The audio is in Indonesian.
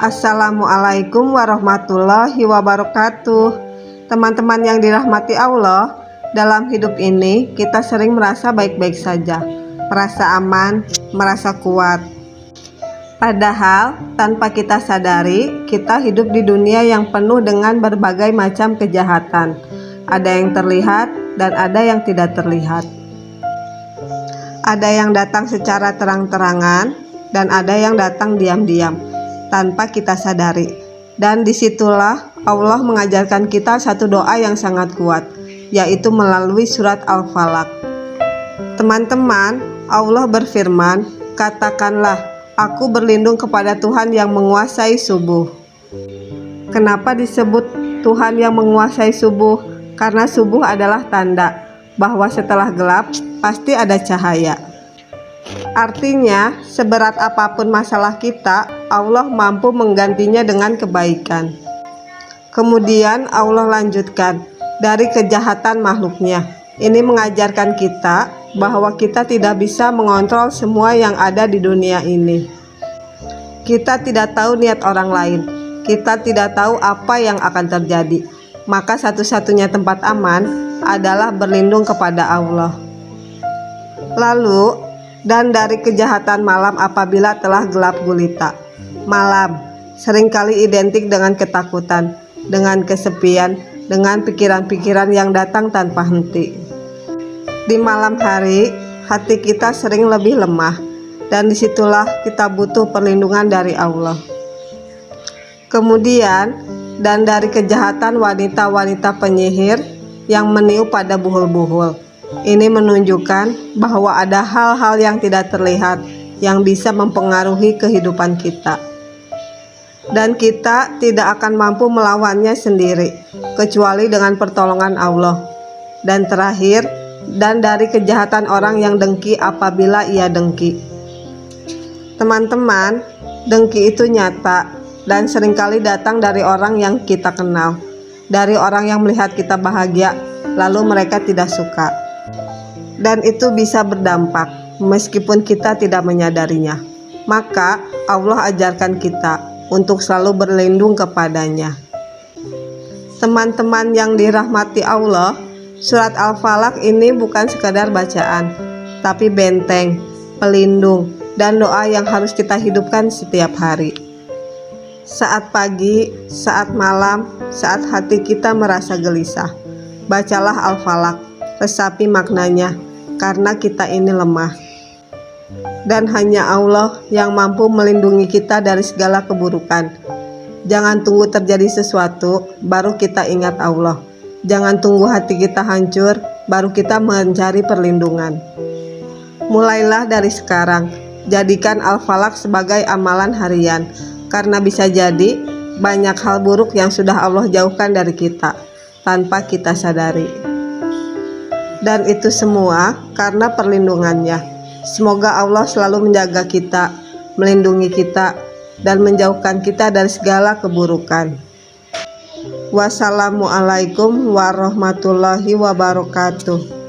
Assalamualaikum warahmatullahi wabarakatuh. Teman-teman yang dirahmati Allah, dalam hidup ini kita sering merasa baik-baik saja, merasa aman, merasa kuat. Padahal tanpa kita sadari, kita hidup di dunia yang penuh dengan berbagai macam kejahatan. Ada yang terlihat dan ada yang tidak terlihat. Ada yang datang secara terang-terangan dan ada yang datang diam-diam tanpa kita sadari. Dan disitulah Allah mengajarkan kita satu doa yang sangat kuat, yaitu melalui surat Al-Falaq. Teman-teman, Allah berfirman, "Katakanlah, aku berlindung kepada Tuhan yang menguasai subuh." Kenapa disebut Tuhan yang menguasai subuh? Karena subuh adalah tanda bahwa setelah gelap pasti ada cahaya. Artinya, seberat apapun masalah kita, Allah mampu menggantinya dengan kebaikan. Kemudian Allah lanjutkan, dari kejahatan makhluknya. Ini mengajarkan kita bahwa kita tidak bisa mengontrol semua yang ada di dunia ini. Kita tidak tahu niat orang lain. Kita tidak tahu apa yang akan terjadi. Maka satu-satunya tempat aman adalah berlindung kepada Allah. Lalu, dan dari kejahatan malam apabila telah gelap gulita. Malam seringkali identik dengan ketakutan, dengan kesepian, dengan pikiran-pikiran yang datang tanpa henti. Di malam hari, hati kita sering lebih lemah, dan disitulah kita butuh perlindungan dari Allah. Kemudian, dan dari kejahatan wanita-wanita penyihir yang meniup pada buhul-buhul. Ini menunjukkan bahwa ada hal-hal yang tidak terlihat yang bisa mempengaruhi kehidupan kita. Dan kita tidak akan mampu melawannya sendiri, kecuali dengan pertolongan Allah. Dan terakhir, dan dari kejahatan orang yang dengki apabila ia dengki. Teman-teman, dengki itu nyata dan seringkali datang dari orang yang kita kenal, dari orang yang melihat kita bahagia, lalu mereka tidak suka. Dan itu bisa berdampak meskipun kita tidak menyadarinya. Maka Allah ajarkan kita untuk selalu berlindung kepadanya. Teman-teman yang dirahmati Allah, surat Al-Falaq ini bukan sekadar bacaan, tapi benteng, pelindung, dan doa yang harus kita hidupkan setiap hari. Saat pagi, saat malam, saat hati kita merasa gelisah, bacalah Al-Falaq, resapi maknanya, karena kita ini lemah. Dan hanya Allah yang mampu melindungi kita dari segala keburukan. Jangan tunggu terjadi sesuatu, baru kita ingat Allah. Jangan tunggu hati kita hancur, baru kita mencari perlindungan. Mulailah dari sekarang, jadikan Al-Falaq sebagai amalan harian, karena bisa jadi banyak hal buruk yang sudah Allah jauhkan dari kita, tanpa kita sadari. Dan itu semua karena perlindungannya. Semoga Allah selalu menjaga kita, melindungi kita, dan menjauhkan kita dari segala keburukan. Wassalamualaikum warahmatullahi wabarakatuh.